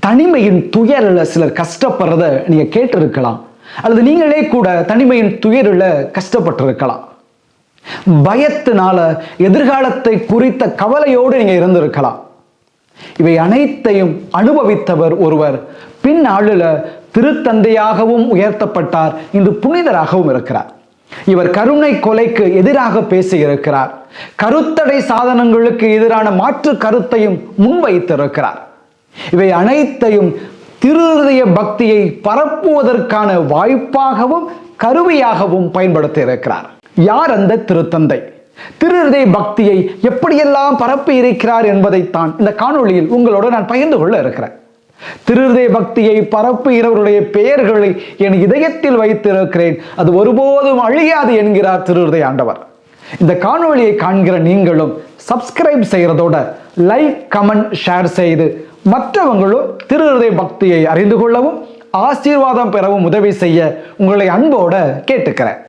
தனிமையின் துயரில் சிலர் கஷ்டப்படுறத நீங்க கேட்டிருக்கலாம், அல்லது நீங்களே கூட தனிமையின் துயரில் கஷ்டப்பட்டிருக்கலாம். பயத்தினால எதிர்காலத்தை குறித்த கவலையோடு நீங்க இருந்திருக்கலாம். இவை அனைத்தையும் அனுபவித்தவர் ஒருவர் பின்னாளில் திருத்தந்தையாகவும் உயர்த்தப்பட்டார், இன்று புனிதராகவும் இருக்கிறார். இவர் கருணை கொலைக்கு எதிராக பேசியிருக்கிறார். கருத்தடை சாதனங்களுக்கு எதிரான மாற்று கருத்தையும் முன்வைத்திருக்கிறார். இவை அனைத்தையும் திருஹிருதய பக்தியை பரப்புவதற்கான வாய்ப்பாகவும் கருவியாகவும் பயன்படுத்தி இருக்கிறார். யார் அந்த திருத்தந்தை? திருஹிருதய பக்தியை எப்படியெல்லாம் பரப்பி இருக்கிறார் என்பதைத்தான் இந்த காணொளியில் உங்களோடு நான் பகிர்ந்து கொள்ள இருக்கிறேன். திருஹிருதய பக்தியை பரப்புகிறவருடைய பெயர்களை என் இதயத்தில் வைத்திருக்கிறேன், அது ஒருபோதும் அழியாது என்கிறார் திருஹிருதய ஆண்டவர். இந்த காணொளியை காண்கிற நீங்களும் சப்ஸ்கிரைப் செய்யறதோட லைக், கமெண்ட், ஷேர் செய்து மற்றவங்களும் திருஹிருதய பக்தியை அறிந்து கொள்ளவும் ஆசீர்வாதம் பெறவும் உதவி செய்ய உங்களை அன்போட கேட்டுக்கிறேன்.